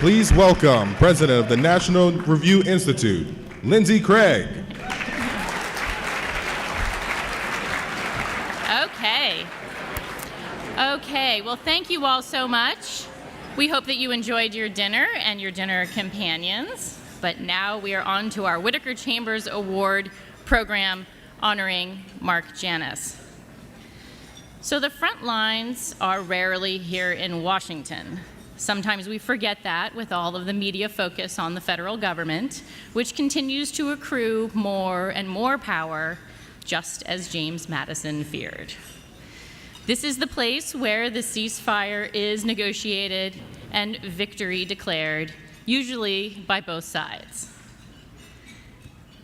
Please welcome President of the National Review Institute, Lindsay Craig. Okay, well, thank you all so much. We hope that you enjoyed your dinner and your dinner companions. But now we are on to our Whittaker Chambers Award program honoring Mark Janus. So the front lines are rarely here in Washington. Sometimes we forget that with all of the media focus on the federal government, which continues to accrue more and more power, just as James Madison feared. This is the place where the ceasefire is negotiated and victory declared, usually by both sides.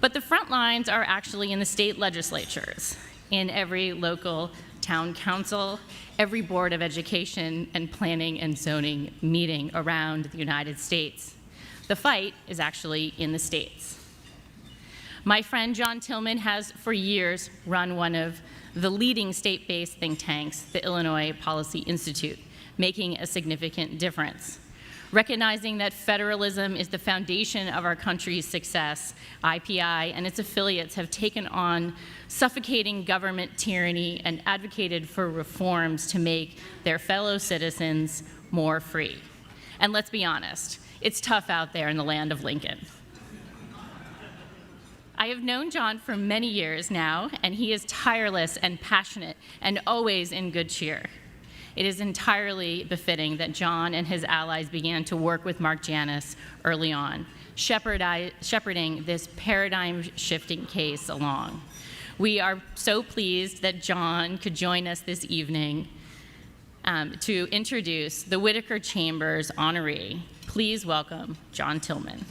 But the front lines are actually in the state legislatures, in every local town council, every board of education and planning and zoning meeting around the United States. The fight is actually in the states. My friend John Tillman has for years run one of the leading state-based think tanks, the Illinois Policy Institute, making a significant difference. Recognizing that federalism is the foundation of our country's success, IPI and its affiliates have taken on suffocating government tyranny and advocated for reforms to make their fellow citizens more free. And let's be honest, it's tough out there in the land of Lincoln. I have known John for many years now, and he is tireless and passionate and always in good cheer. It is entirely befitting that John and his allies began to work with Mark Janus early on, shepherding this paradigm-shifting case along. We are so pleased that John could join us this evening to introduce the Whittaker Chambers honoree. Please welcome John Tillman.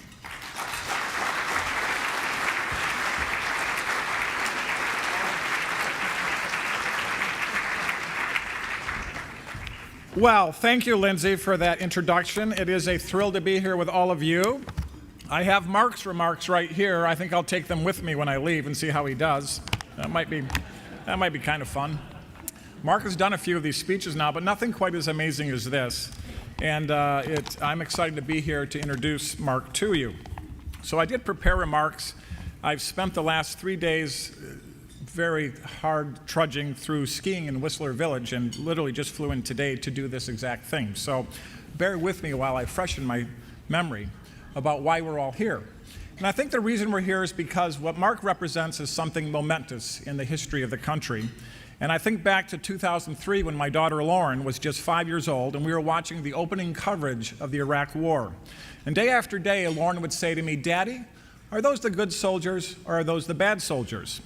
Well, thank you, Lindsay, for that introduction. It is a thrill to be here with all of you. I have Mark's remarks right here. I think I'll take them with me when I leave and see how he does. That might be kind of fun. Mark has done a few of these speeches now, but nothing quite as amazing as this. And I'm excited to be here to introduce Mark to you. So I did prepare remarks. I've spent the last 3 days very hard trudging through skiing in Whistler Village and literally just flew in today to do this exact thing. So bear with me while I freshen my memory about why we're all here. And I think the reason we're here is because what Mark represents is something momentous in the history of the country. And I think back to 2003 when my daughter Lauren was just 5 years old and we were watching the opening coverage of the Iraq War. And day after day, Lauren would say to me, "Daddy, are those the good soldiers or are those the bad soldiers?"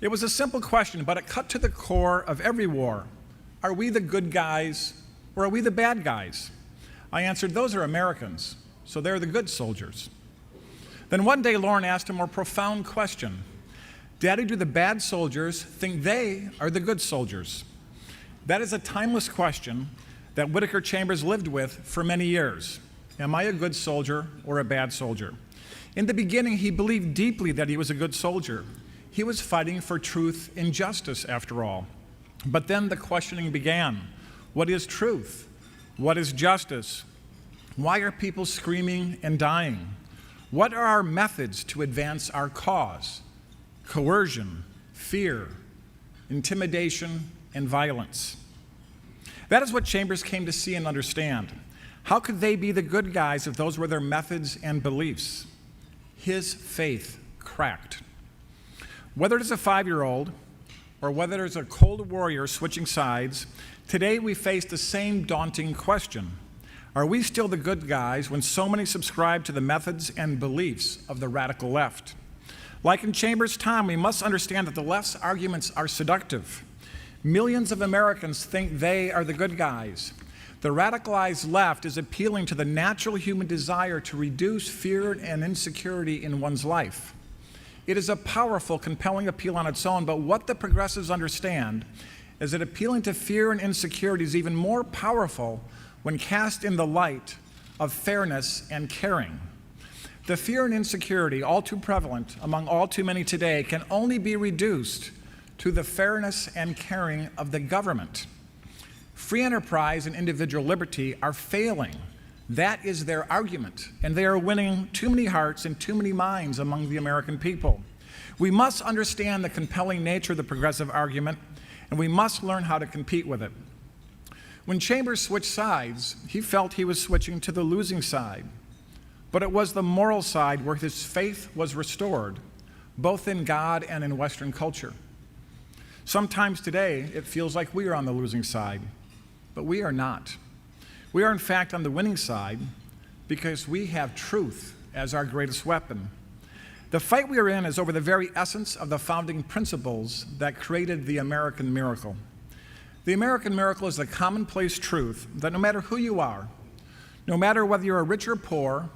It was a simple question, but it cut to the core of every war. Are we the good guys or are we the bad guys? I answered, those are Americans, so they're the good soldiers. Then one day Lauren asked a more profound question. Daddy, do the bad soldiers think they are the good soldiers? That is a timeless question that Whittaker Chambers lived with for many years. Am I a good soldier or a bad soldier? In the beginning, he believed deeply that he was a good soldier. He was fighting for truth and justice, after all. But then the questioning began. What is truth? What is justice? Why are people screaming and dying? What are our methods to advance our cause? Coercion, fear, intimidation, and violence. That is what Chambers came to see and understand. How could they be the good guys if those were their methods and beliefs? His faith cracked. Whether it is a 5-year-old or whether it is a cold warrior switching sides, today we face the same daunting question. Are we still the good guys when so many subscribe to the methods and beliefs of the radical left? Like in Chambers' time, we must understand that the left's arguments are seductive. Millions of Americans think they are the good guys. The radicalized left is appealing to the natural human desire to reduce fear and insecurity in one's life. It is a powerful, compelling appeal on its own, but what the progressives understand is that appealing to fear and insecurity is even more powerful when cast in the light of fairness and caring. The fear and insecurity, all too prevalent among all too many today, can only be reduced to the fairness and caring of the government. Free enterprise and individual liberty are failing That is their argument, and they are winning too many hearts and too many minds among the American people. We must understand the compelling nature of the progressive argument, and we must learn how to compete with it. When Chambers switched sides, he felt he was switching to the losing side, but it was the moral side where his faith was restored, both in God and in Western culture. Sometimes today, it feels like we are on the losing side, but we are not. We are, in fact, on the winning side because we have truth as our greatest weapon. The fight we are in is over the very essence of the founding principles that created the American miracle. The American miracle is the commonplace truth that no matter who you are, no matter whether you're rich or poor,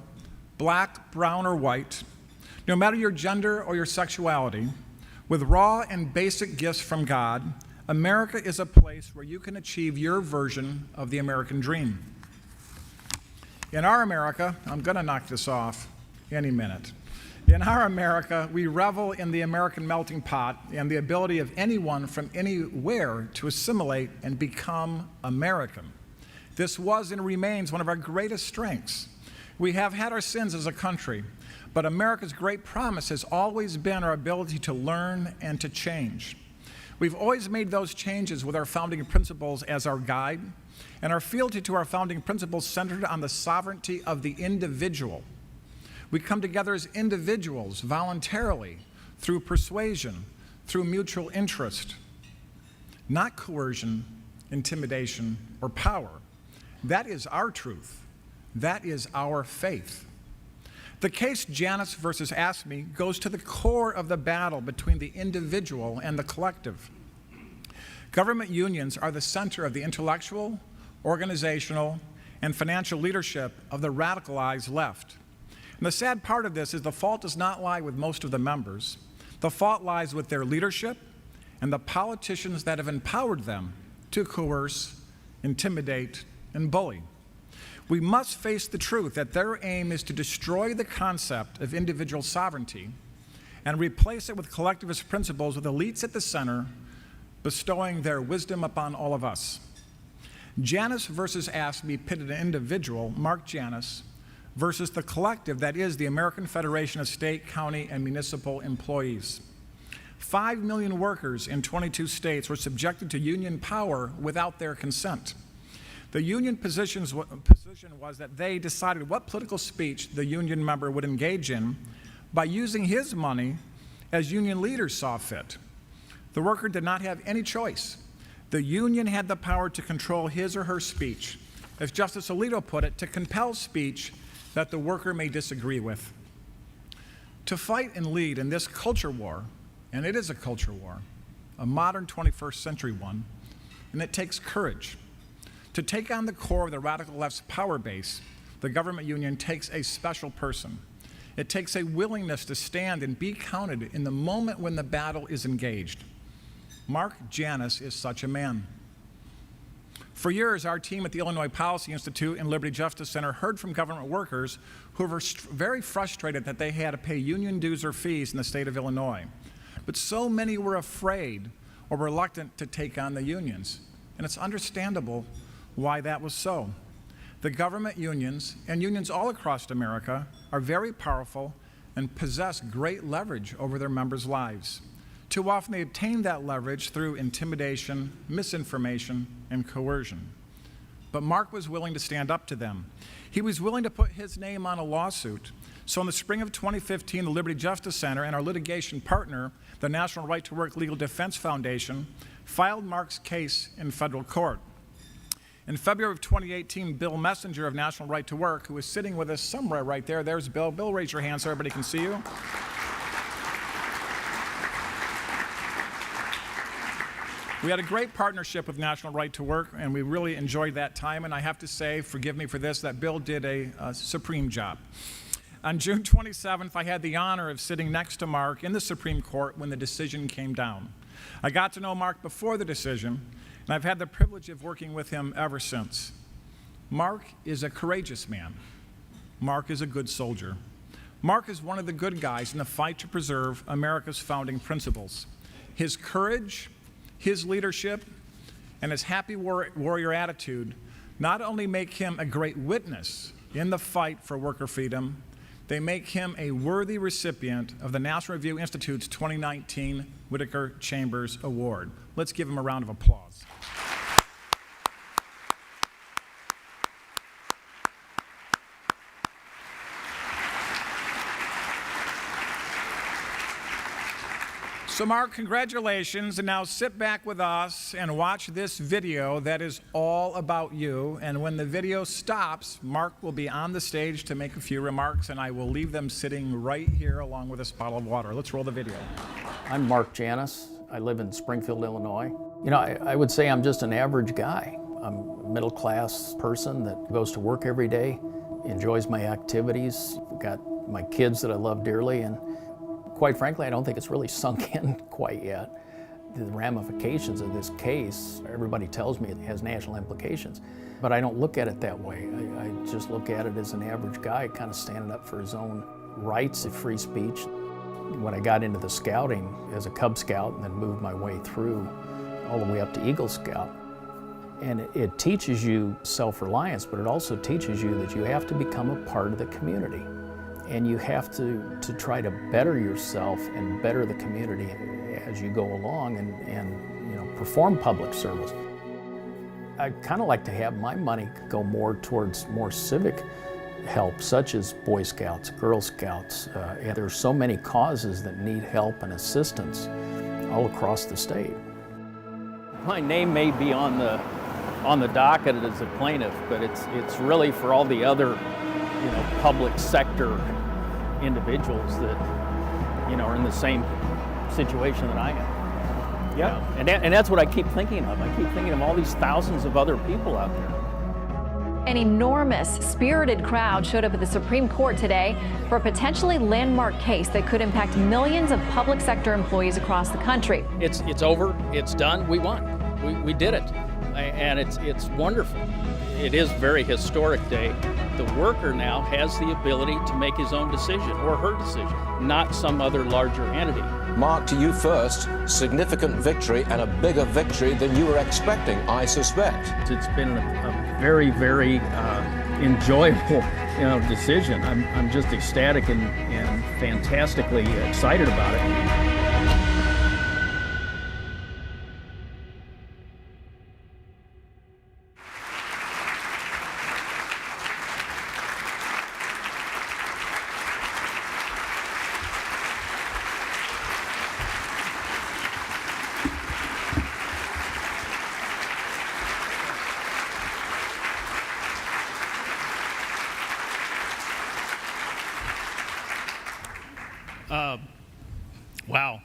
black, brown, or white, no matter your gender or your sexuality, with raw and basic gifts from God, America is a place where you can achieve your version of the American dream. In our America, I'm going to knock this off any minute. In our America, we revel in the American melting pot and the ability of anyone from anywhere to assimilate and become American. This was and remains one of our greatest strengths. We have had our sins as a country, but America's great promise has always been our ability to learn and to change. We've always made those changes with our founding principles as our guide, and our fealty to our founding principles centered on the sovereignty of the individual. We come together as individuals voluntarily through persuasion, through mutual interest, not coercion, intimidation, or power. That is our truth. That is our faith. The case Janus versus AFSCME goes to the core of the battle between the individual and the collective. Government unions are the center of the intellectual, organizational, and financial leadership of the radicalized left. And the sad part of this is the fault does not lie with most of the members. The fault lies with their leadership and the politicians that have empowered them to coerce, intimidate, and bully. We must face the truth that their aim is to destroy the concept of individual sovereignty and replace it with collectivist principles with elites at the center, bestowing their wisdom upon all of us. Janus versus AFSCME pitted an individual, Mark Janus, versus the collective that is the American Federation of State, County, and Municipal Employees. 5 million workers in 22 states were subjected to union power without their consent. The union position was that they decided what political speech the union member would engage in by using his money as union leaders saw fit. The worker did not have any choice. The union had the power to control his or her speech, as Justice Alito put it, to compel speech that the worker may disagree with. To fight and lead in this culture war, and it is a culture war, a modern 21st century one, and it takes courage. To take on the core of the radical left's power base, the government union takes a special person. It takes a willingness to stand and be counted in the moment when the battle is engaged. Mark Janus is such a man. For years, our team at the Illinois Policy Institute and Liberty Justice Center heard from government workers who were very frustrated that they had to pay union dues or fees in the state of Illinois. But so many were afraid or reluctant to take on the unions. And it's understandable why that was so. The government unions, and unions all across America, are very powerful and possess great leverage over their members' lives. Too often they obtain that leverage through intimidation, misinformation, and coercion. But Mark was willing to stand up to them. He was willing to put his name on a lawsuit. So in the spring of 2015, the Liberty Justice Center and our litigation partner, the National Right to Work Legal Defense Foundation, filed Mark's case in federal court. In February of 2018, Bill Messenger of National Right to Work, who is sitting with us somewhere right there, there's Bill. Bill, raise your hand so everybody can see you. We had a great partnership with National Right to Work, and we really enjoyed that time. And I have to say, forgive me for this, that Bill did a supreme job. On June 27th, I had the honor of sitting next to Mark in the Supreme Court when the decision came down. I got to know Mark before the decision, and I've had the privilege of working with him ever since. Mark is a courageous man. Mark is a good soldier. Mark is one of the good guys in the fight to preserve America's founding principles. His courage, his leadership, and his happy warrior attitude not only make him a great witness in the fight for worker freedom. They make him a worthy recipient of the National Review Institute's 2019 Whittaker Chambers Award. Let's give him a round of applause. So Mark, congratulations, and now sit back with us and watch this video that is all about you. And when the video stops, Mark will be on the stage to make a few remarks, and I will leave them sitting right here along with this bottle of water. Let's roll the video. I'm Mark Janus. I live in Springfield, Illinois. You know, I would say I'm just an average guy. I'm a middle-class person that goes to work every day, enjoys my activities, got my kids that I love dearly, and quite frankly, I don't think it's really sunk in quite yet. The ramifications of this case, everybody tells me it has national implications, but I don't look at it that way. I just look at it as an average guy kind of standing up for his own rights of free speech. When I got into the scouting as a Cub Scout and then moved my way through all the way up to Eagle Scout, and it teaches you self-reliance, but it also teaches you that you have to become a part of the community. And you have to try to better yourself and better the community as you go along and you know, perform public service. I kind of like to have my money go more towards more civic help, such as Boy Scouts, Girl Scouts. And there's so many causes that need help and assistance all across the state. My name may be on the docket as a plaintiff, but it's really for all the other, you know, public sector individuals that, you know, are in the same situation that I am. Yeah. You know? And that's what I keep thinking of. I keep thinking of all these thousands of other people out there. An enormous, spirited crowd showed up at the Supreme Court today for a potentially landmark case that could impact millions of public sector employees across the country. It's over. It's done. We won. We did it. And it's wonderful. It is a very historic day. The worker now has the ability to make his own decision, or her decision, not some other larger entity. Mark, to you first, significant victory and a bigger victory than you were expecting, I suspect. It's been a very, very enjoyable, you know, decision. I'm just ecstatic and fantastically excited about it. Wow.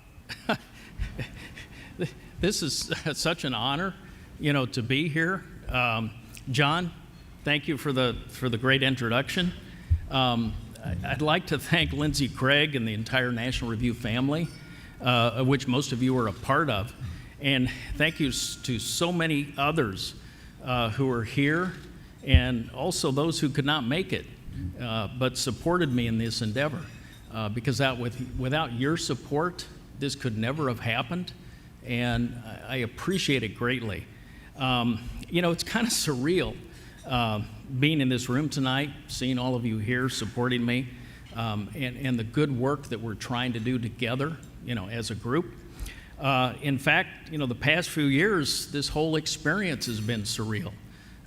This is such an honor, you know, to be here. John, thank you for the great introduction. I'd like to thank Lindsay Craig and the entire National Review family, of which most of you are a part of. And thank you to so many others who are here, and also those who could not make it, but supported me in this endeavor. Because without your support, this could never have happened, and I appreciate it greatly. You know, it's kind of surreal being in this room tonight, seeing all of you here supporting me, and the good work that we're trying to do together, you know, as a group. In fact, you know, the past few years, this whole experience has been surreal.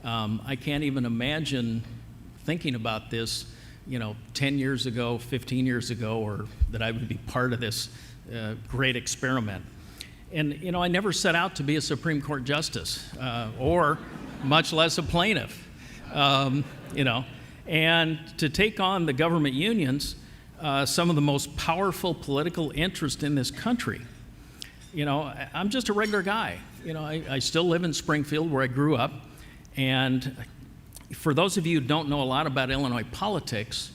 I can't even imagine thinking about this, you know, 10 years ago, 15 years ago, or that I would be part of this great experiment. And, you know, I never set out to be a Supreme Court justice, or much less a plaintiff, you know. And to take on the government unions, some of the most powerful political interest in this country. You know, I'm just a regular guy. You know, I still live in Springfield, where I grew up, and for those of you who don't know a lot about Illinois politics,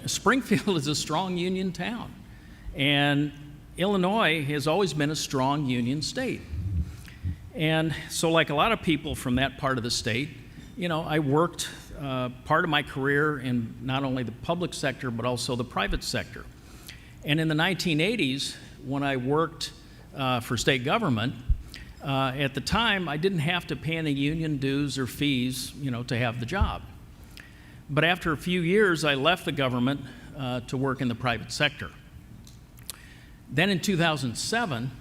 Springfield is a strong union town. And Illinois has always been a strong union state. And so like a lot of people from that part of the state, you know, I worked part of my career in not only the public sector, but also the private sector. And in the 1980s, when I worked for state government, at the time, I didn't have to pay any union dues or fees, you know, to have the job. But after a few years, I left the government to work in the private sector. Then in 2007,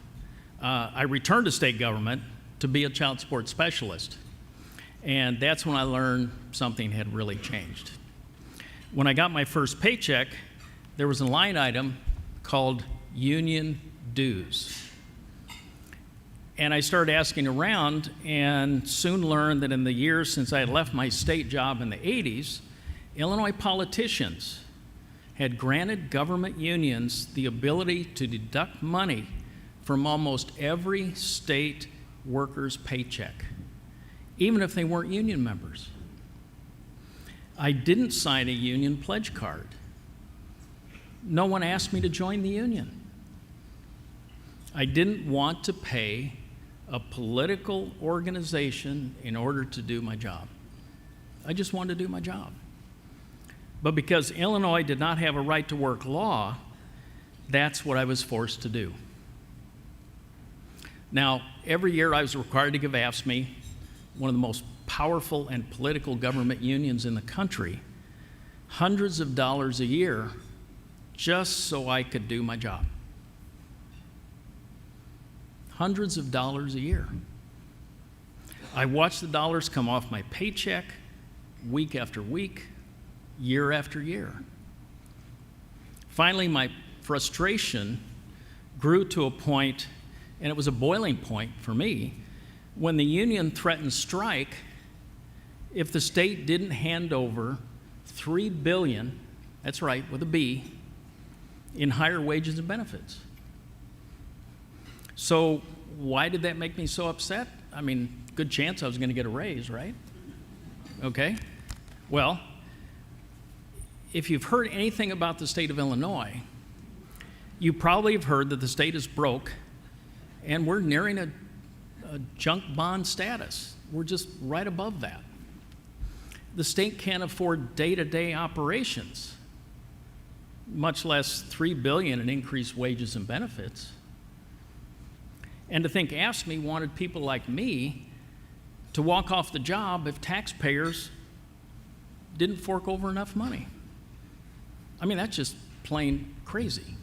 I returned to state government to be a child support specialist. And that's when I learned something had really changed. When I got my first paycheck, there was a line item called union dues. And I started asking around and soon learned that in the years since I had left my state job in the 80s, Illinois politicians had granted government unions the ability to deduct money from almost every state worker's paycheck, even if they weren't union members. I didn't sign a union pledge card. No one asked me to join the union. I didn't want to pay a political organization in order to do my job. I just wanted to do my job. But because Illinois did not have a right to work law, that's what I was forced to do. Now, every year I was required to give AFSCME, one of the most powerful and political government unions in the country, hundreds of dollars a year just so I could do my job. Hundreds of dollars a year. I watched the dollars come off my paycheck week after week, year after year. Finally, my frustration grew to a point, and it was a boiling point for me, when the union threatened strike if the state didn't hand over $3 billion, that's right, with a B, in higher wages and benefits. So why did that make me so upset? I mean, good chance I was going to get a raise, right? Okay. Well, if you've heard anything about the state of Illinois, you probably have heard that the state is broke and we're nearing a junk bond status. We're just right above that. The state can't afford day-to-day operations, much less $3 billion in increased wages and benefits. And to think AFSCME wanted people like me to walk off the job if taxpayers didn't fork over enough money. I mean, that's just plain crazy,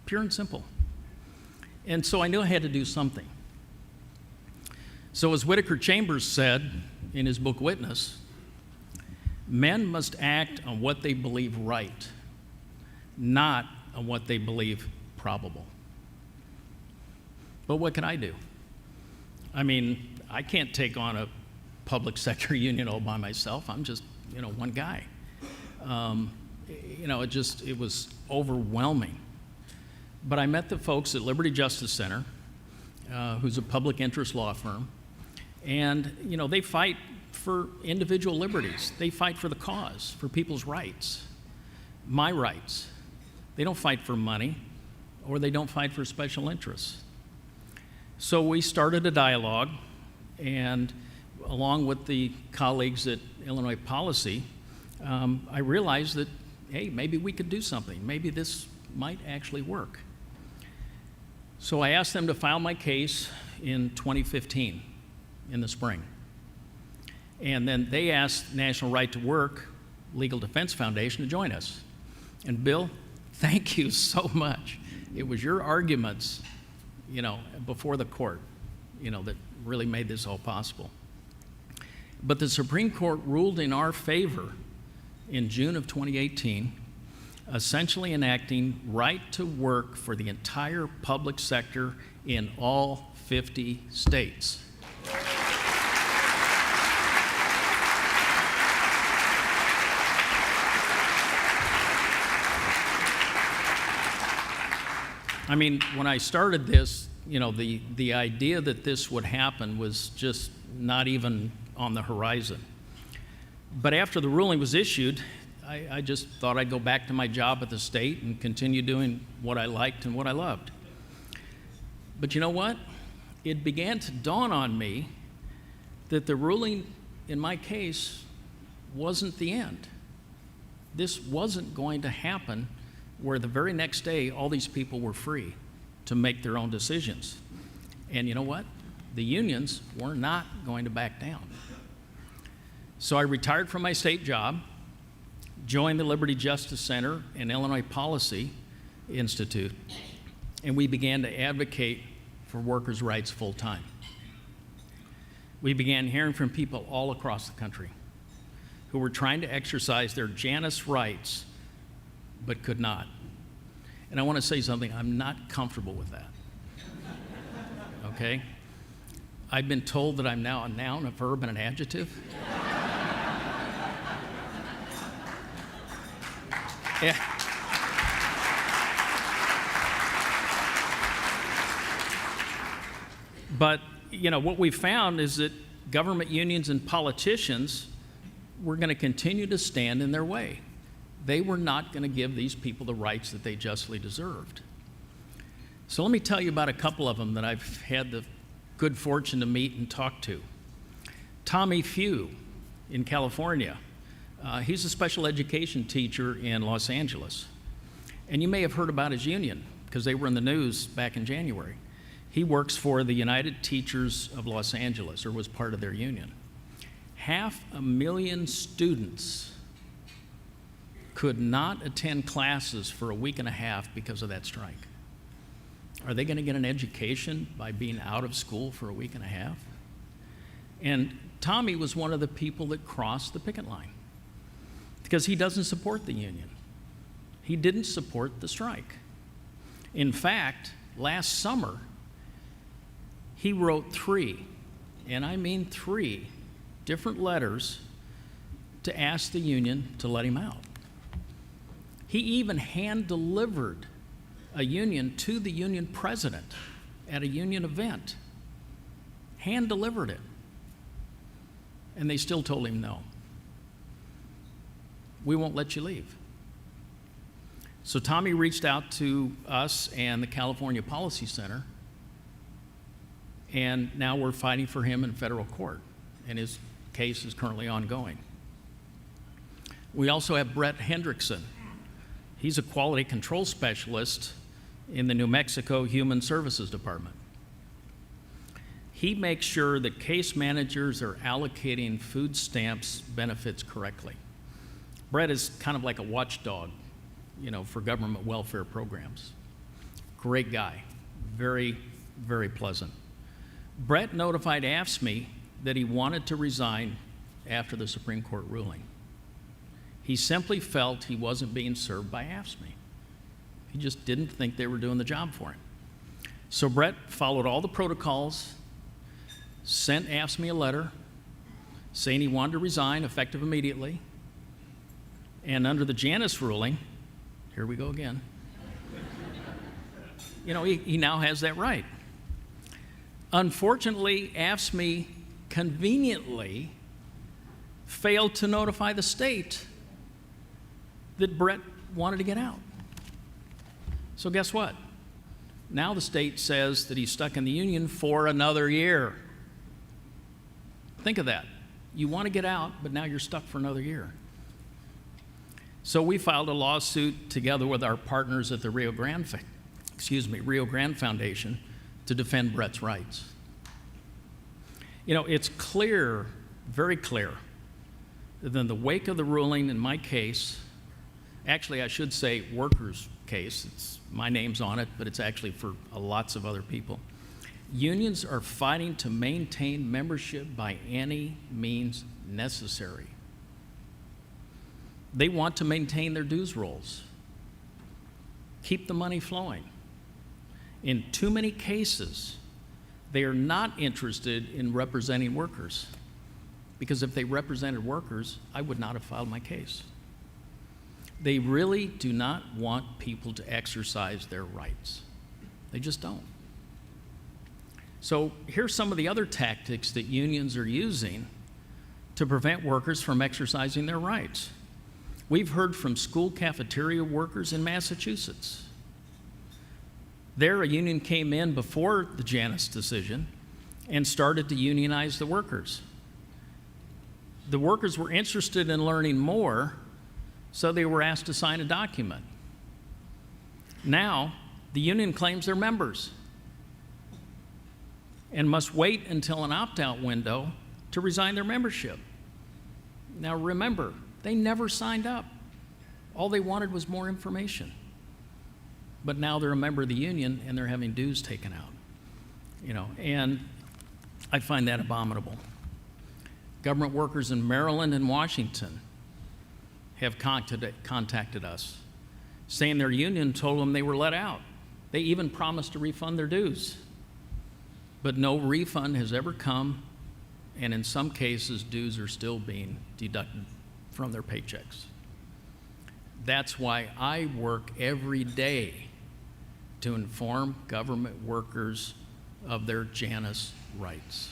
pure and simple. And so I knew I had to do something. So as Whittaker Chambers said in his book Witness, men must act on what they believe right, not on what they believe probable. But what can I do? I mean, I can't take on a public sector union all by myself. I'm just, one guy. It was overwhelming. But I met the folks at Liberty Justice Center, who's a public interest law firm, and, they fight for individual liberties. They fight for the cause, for people's rights, my rights. They don't fight for money, or they don't fight for special interests. So we started a dialogue, and along with the colleagues at Illinois Policy, I realized that, hey, maybe we could do something. Maybe this might actually work. So I asked them to file my case in 2015, in the spring. And then they asked National Right to Work Legal Defense Foundation to join us. And Bill, thank you so much. It was your arguments, before the court, that really made this all possible. But the Supreme Court ruled in our favor in June of 2018, essentially enacting right to work for the entire public sector in all 50 states. I mean, when I started this, the idea that this would happen was just not even on the horizon. But after the ruling was issued, I just thought I'd go back to my job at the state and continue doing what I liked and what I loved. But you know what? It began to dawn on me that the ruling in my case wasn't the end. This wasn't going to happen where the very next day all these people were free to make their own decisions. And you know what? The unions were not going to back down. So I retired from my state job joined the Liberty Justice Center and Illinois Policy Institute, and we began to advocate for workers' rights full time. We began hearing from people all across the country who were trying to exercise their Janus rights but could not. And I want to say something, I'm not comfortable with that. Okay? I've been told that I'm now a noun, a verb, and an adjective. Yeah. But, you know, what we found is that government unions and politicians were going to continue to stand in their way. They were not going to give these people the rights that they justly deserved. So let me tell you about a couple of them that I've had the good fortune to meet and talk to. Tommy Few in California. He's a special education teacher in Los Angeles. And you may have heard about his union because they were in the news back in January. He works for the United Teachers of Los Angeles, or was part of their union. 500,000 students could not attend classes for a week and a half because of that strike. Are they going to get an education by being out of school for a week and a half? And Tommy was one of the people that crossed the picket line because he doesn't support the union. He didn't support the strike. In fact, last summer, he wrote 3, and I mean 3, different letters to ask the union to let him out. He even hand-delivered a union to the union president at a union event. Hand-delivered it. And they still told him no. We won't let you leave. So Tommy reached out to us and the California Policy Center, and now we're fighting for him in federal court, and his case is currently ongoing. We also have Brett Hendrickson. He's a quality control specialist in the New Mexico Human Services Department. He makes sure that case managers are allocating food stamps benefits correctly. Brett is kind of like a watchdog, you know, for government welfare programs. Great guy, very, very pleasant. Brett notified AFSCME that he wanted to resign after the Supreme Court ruling. He simply felt he wasn't being served by AFSCME. He just didn't think they were doing the job for him. So Brett followed all the protocols, sent AFSCME a letter saying he wanted to resign effective immediately, and under the Janus ruling, here we go again, you know, he now has that right. Unfortunately, AFSCME conveniently failed to notify the state that Brett wanted to get out. So guess what? Now the state says that he's stuck in the union for another year. Think of that. You want to get out, but now you're stuck for another year. So we filed a lawsuit together with our partners at the Rio Grande Foundation to defend Brett's rights. You know, it's clear, very clear, that in the wake of the ruling in my case, actually I should say workers' case, my name's on it, but it's actually for lots of other people. Unions are fighting to maintain membership by any means necessary. They want to maintain their dues rolls, keep the money flowing. In too many cases, they are not interested in representing workers, because if they represented workers, I would not have filed my case. They really do not want people to exercise their rights. They just don't. So here's some of the other tactics that unions are using to prevent workers from exercising their rights. We've heard from school cafeteria workers in Massachusetts. There, a union came in before the Janus decision and started to unionize the workers. The workers were interested in learning more, so they were asked to sign a document. Now, the union claims they're members and must wait until an opt-out window to resign their membership. Now remember, they never signed up. All they wanted was more information. But now they're a member of the union and they're having dues taken out. And I find that abominable. Government workers in Maryland and Washington have contacted us, saying their union told them they were let out. They even promised to refund their dues. But no refund has ever come, and in some cases, dues are still being deducted from their paychecks. That's why I work every day to inform government workers of their Janus rights.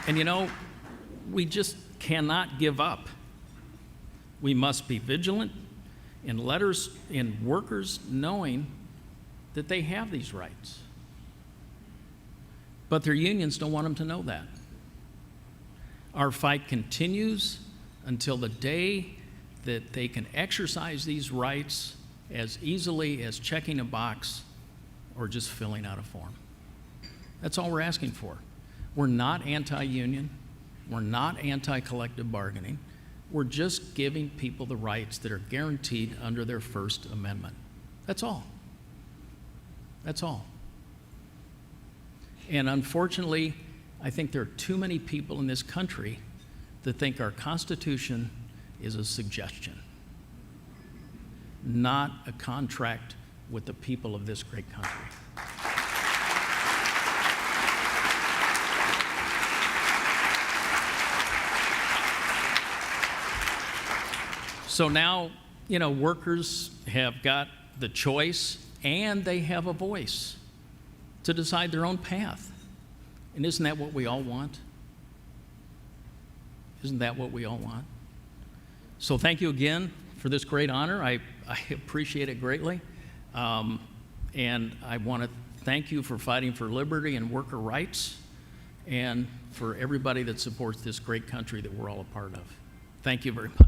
And we just cannot give up. We must be vigilant in workers knowing that they have these rights. But their unions don't want them to know that. Our fight continues until the day that they can exercise these rights as easily as checking a box or just filling out a form. That's all we're asking for. We're not anti-union. We're not anti-collective bargaining. We're just giving people the rights that are guaranteed under their First Amendment. That's all. That's all. And unfortunately, I think there are too many people in this country that think our Constitution is a suggestion, not a contract with the people of this great country. So now, workers have got the choice and they have a voice to decide their own path. And isn't that what we all want? Isn't that what we all want? So thank you again for this great honor. I appreciate it greatly. And I want to thank you for fighting for liberty and worker rights and for everybody that supports this great country that we're all a part of. Thank you very much.